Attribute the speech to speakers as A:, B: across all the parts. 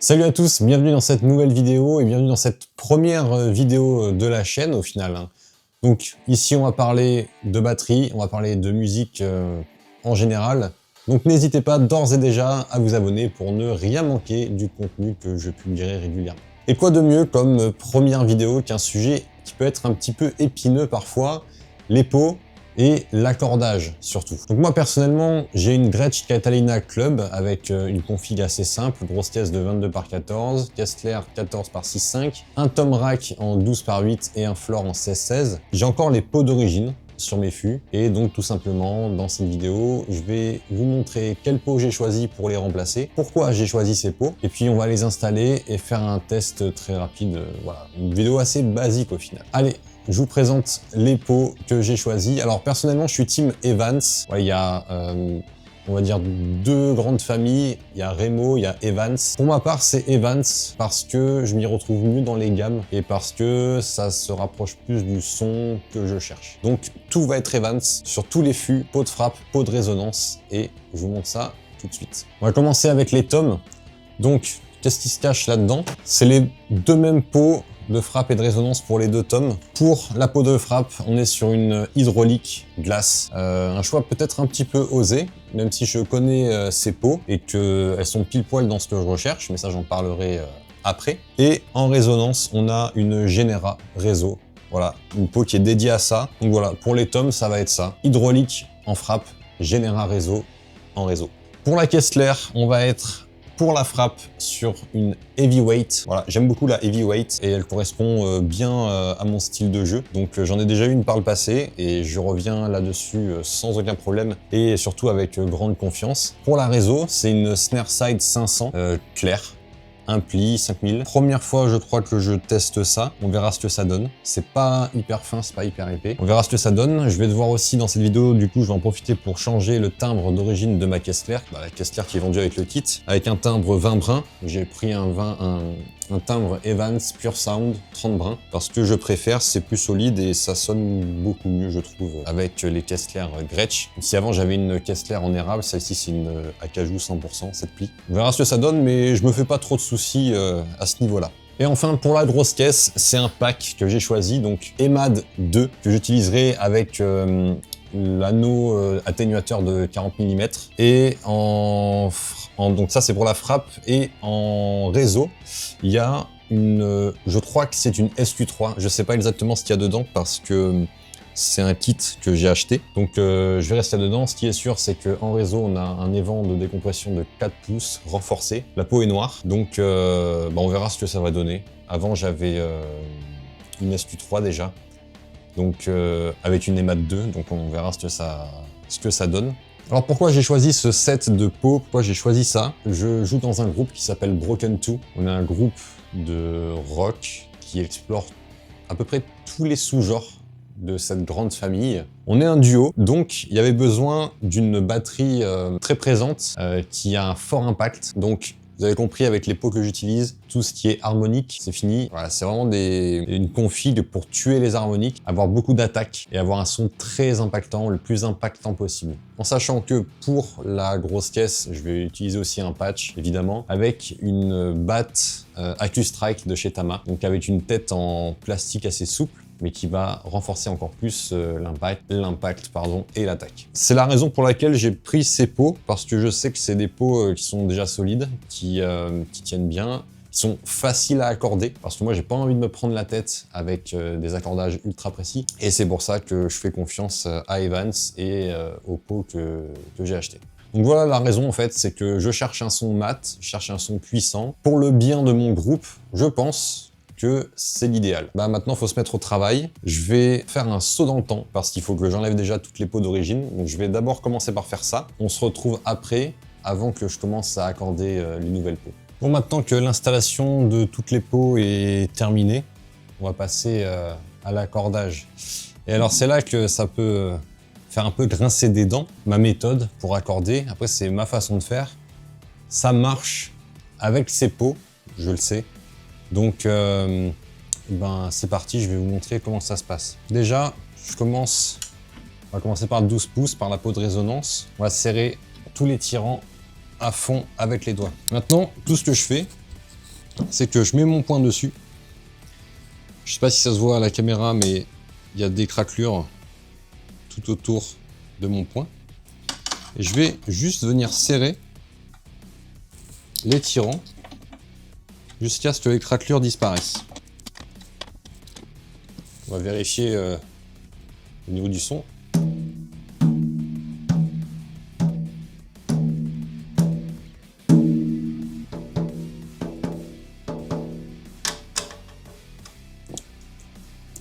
A: Salut à tous, bienvenue dans cette nouvelle vidéo et bienvenue dans cette première vidéo de la chaîne au final. Donc ici on va parler de batterie, on va parler de musique en général. Donc n'hésitez pas d'ores et déjà à vous abonner pour ne rien manquer du contenu que je publierai régulièrement. Et quoi de mieux comme première vidéo qu'un sujet qui peut être un petit peu épineux parfois, les pots et l'accordage surtout. Donc moi personnellement, j'ai une Gretsch Catalina Club avec une config assez simple, grosse caisse de 22 par 14, Kessler 14 par 6.5, un tom rack en 12 par 8 et un floor en 16-16. J'ai encore les pots d'origine sur mes fûts et donc tout simplement dans cette vidéo je vais vous montrer quels pots j'ai choisi pour les remplacer, pourquoi j'ai choisi ces pots et puis on va les installer et faire un test très rapide. Voilà, une vidéo assez basique au final. Allez, je vous présente les pots que j'ai choisis. Alors personnellement je suis team Evans. Ouais, il y a on va dire deux grandes familles, il y a Remo, il y a Evans. Pour ma part, c'est Evans parce que je m'y retrouve mieux dans les gammes et parce que ça se rapproche plus du son que je cherche. Donc tout va être Evans sur tous les fûts, pot de frappe, pot de résonance et je vous montre ça tout de suite. On va commencer avec les toms. Donc qu'est-ce qui se cache là-dedans? C'est les deux mêmes pots de frappe et de résonance pour les deux tomes. Pour la peau de frappe, on est sur une hydraulique glace. Un choix peut-être un petit peu osé, même si je connais ces peaux et qu'elles sont pile poil dans ce que je recherche, mais ça j'en parlerai après. Et en résonance, on a une Genera Réseau. Voilà, une peau qui est dédiée à ça. Donc voilà, pour les tomes, ça va être ça. Hydraulique en frappe, Genera Réseau en réseau. Pour la Kessler, on va être pour la frappe sur une heavyweight. Voilà, j'aime beaucoup la heavyweight et elle correspond bien à mon style de jeu. Donc j'en ai déjà eu une par le passé et je reviens là-dessus sans aucun problème et surtout avec grande confiance. Pour la réseau, c'est une Snareside 500 claire. Un pli, 5000. Première fois, je crois que je teste ça. On verra ce que ça donne. C'est pas hyper fin, c'est pas hyper épais. On verra ce que ça donne. Je vais devoir aussi dans cette vidéo, du coup, je vais en profiter pour changer le timbre d'origine de ma Kessler. La Kessler qui est vendue avec le kit, avec un timbre 20 brins. J'ai pris un timbre Evans Pure Sound 30 brins parce que je préfère, c'est plus solide et ça sonne beaucoup mieux, je trouve, avec les Kessler Gretsch. Si avant j'avais une Kessler en érable, celle-ci c'est une acajou 100%, cette pli. On verra ce que ça donne, mais je me fais pas trop de soucis à ce niveau-là. Et enfin, pour la grosse caisse, c'est un pack que j'ai choisi, donc EMAD 2, que j'utiliserai avec l'anneau atténuateur de 40 mm. Et donc ça, c'est pour la frappe. Et en réseau, il y a une... je crois que c'est une SQ3. Je sais pas exactement ce qu'il y a dedans parce que c'est un kit que j'ai acheté. Donc je vais rester dedans. Ce qui est sûr, c'est qu'en réseau, on a un évent de décompression de 4 pouces renforcé. La peau est noire. Donc on verra ce que ça va donner. Avant, j'avais une SQ3 déjà. Donc avec une EMAD 2. Donc on verra ce que ça donne. Alors pourquoi j'ai choisi ce set de peaux? Pourquoi j'ai choisi ça? Je joue dans un groupe qui s'appelle Broken 2. On est un groupe de rock qui explore à peu près tous les sous-genres de cette grande famille. On est un duo, donc il y avait besoin d'une batterie très présente qui a un fort impact. Donc vous avez compris, avec les pots que j'utilise, tout ce qui est harmonique, c'est fini. Voilà, c'est vraiment une config pour tuer les harmoniques, avoir beaucoup d'attaque et avoir un son très impactant, le plus impactant possible. En sachant que pour la grosse caisse, je vais utiliser aussi un patch, évidemment, avec une batte AccuStrike de chez Tama, donc avec une tête en plastique assez souple, mais qui va renforcer encore plus l'impact et l'attaque. C'est la raison pour laquelle j'ai pris ces pots, parce que je sais que c'est des pots qui sont déjà solides, qui tiennent bien, qui sont faciles à accorder, parce que moi j'ai pas envie de me prendre la tête avec des accordages ultra précis, et c'est pour ça que je fais confiance à Evans et aux pots que j'ai achetés. Donc voilà la raison en fait, c'est que je cherche un son mat, je cherche un son puissant, pour le bien de mon groupe, je pense que c'est l'idéal. Maintenant, il faut se mettre au travail. Je vais faire un saut dans le temps parce qu'il faut que j'enlève déjà toutes les peaux d'origine. Donc, je vais d'abord commencer par faire ça. On se retrouve après, avant que je commence à accorder les nouvelles peaux. Bon, maintenant que l'installation de toutes les peaux est terminée, on va passer à l'accordage. Et alors, c'est là que ça peut faire un peu grincer des dents, ma méthode pour accorder. Après, c'est ma façon de faire. Ça marche avec ces peaux, je le sais. Donc, c'est parti, je vais vous montrer comment ça se passe. Déjà, on va commencer par 12 pouces, par la peau de résonance. On va serrer tous les tirants à fond avec les doigts. Maintenant, tout ce que je fais, c'est que je mets mon poing dessus. Je sais pas si ça se voit à la caméra, mais il y a des craquelures tout autour de mon poing. Et je vais juste venir serrer les tirants jusqu'à ce que les craquelures disparaissent. On va vérifier au niveau du son.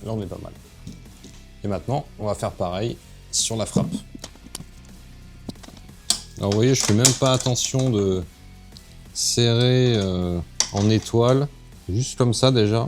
A: Là, on est pas mal. Et maintenant, on va faire pareil sur la frappe. Alors, vous voyez, je fais même pas attention de serrer en étoile, juste comme ça déjà.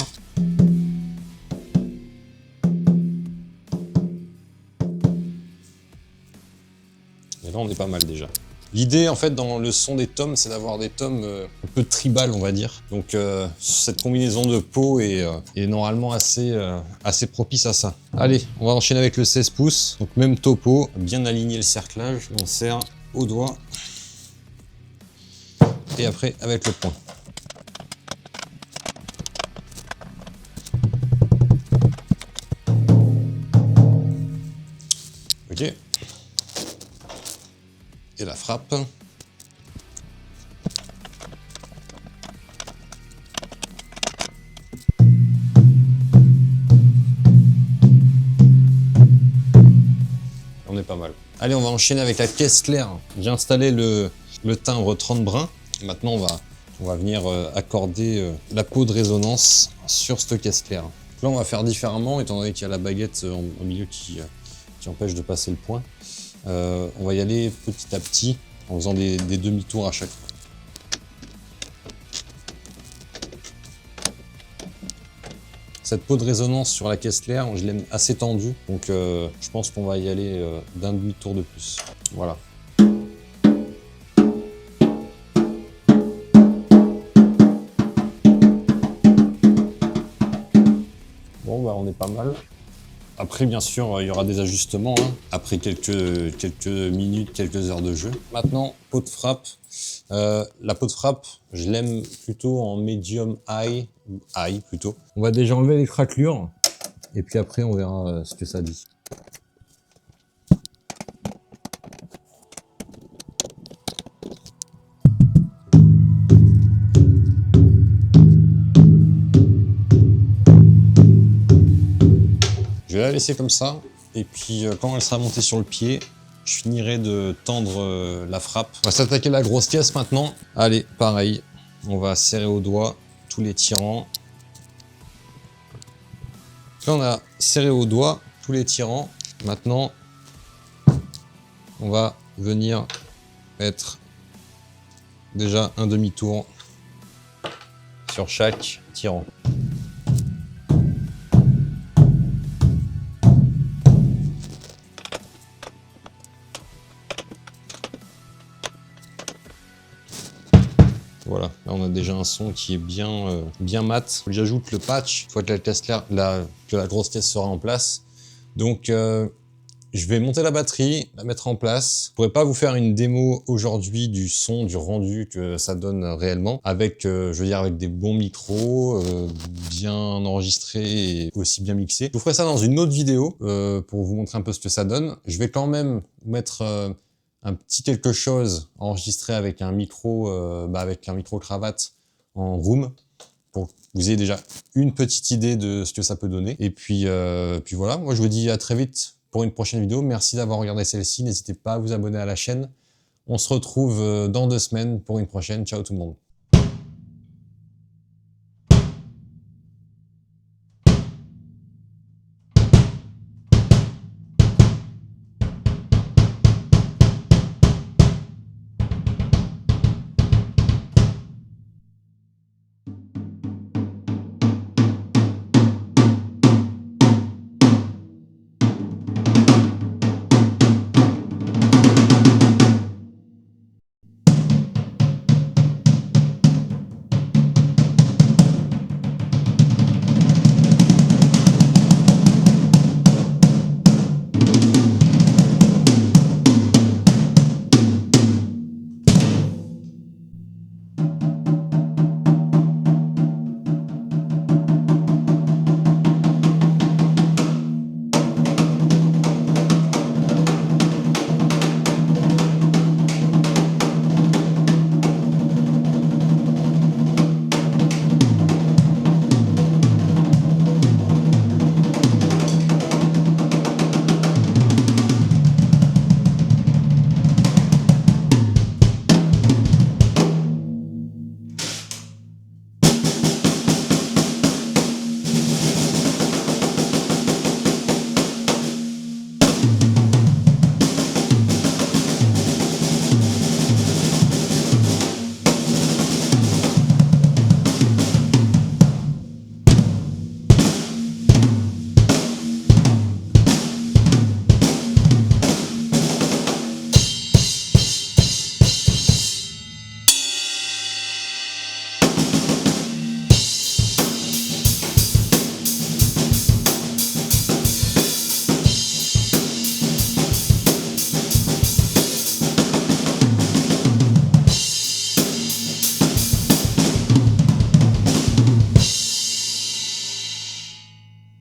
A: Et là, on est pas mal déjà. L'idée, en fait, dans le son des tomes, c'est d'avoir des tomes un peu tribal, on va dire. Donc, cette combinaison de peau est normalement assez propice à ça. Allez, on va enchaîner avec le 16 pouces. Donc, même topo, bien aligner le cerclage. On serre au doigt. Et après, avec le poing. Ok. Et la frappe. On est pas mal. Allez, on va enchaîner avec la caisse claire. J'ai installé le timbre 30 brins. Maintenant, on va venir accorder la peau de résonance sur cette caisse claire. Là, on va faire différemment, étant donné qu'il y a la baguette au milieu qui empêche de passer le point. On va y aller petit à petit, en faisant des demi-tours à chaque fois. Cette peau de résonance sur la caisse claire, je l'aime assez tendue, donc je pense qu'on va y aller d'un demi-tour de plus. Voilà. Bon, bah on est pas mal. Après, bien sûr, il y aura des ajustements, hein, après quelques minutes, quelques heures de jeu. Maintenant, peau de frappe. La peau de frappe, je l'aime plutôt en medium high, ou high plutôt. On va déjà enlever les craquelures, et puis après, on verra ce que ça dit. Je vais la laisser comme ça, et puis quand elle sera montée sur le pied, je finirai de tendre la frappe. On va s'attaquer à la grosse caisse maintenant. Allez, pareil, on va serrer au doigt tous les tirants. Là, on a serré au doigt tous les tirants. Maintenant, on va venir mettre déjà un demi-tour sur chaque tirant. Voilà, là on a déjà un son qui est bien mat. J'ajoute le patch une fois que la grosse caisse sera en place. Donc je vais monter la batterie, la mettre en place. Je pourrais pas vous faire une démo aujourd'hui du son, du rendu que ça donne réellement, avec, je veux dire, avec des bons micros, bien enregistrés et aussi bien mixés. Je vous ferai ça dans une autre vidéo pour vous montrer un peu ce que ça donne. Je vais quand même mettre un petit quelque chose enregistré avec un micro cravate en room pour que vous ayez déjà une petite idée de ce que ça peut donner. Et puis voilà, moi je vous dis à très vite pour une prochaine vidéo. Merci d'avoir regardé celle-ci. N'hésitez pas à vous abonner à la chaîne. On se retrouve dans 2 semaines pour une prochaine. Ciao tout le monde.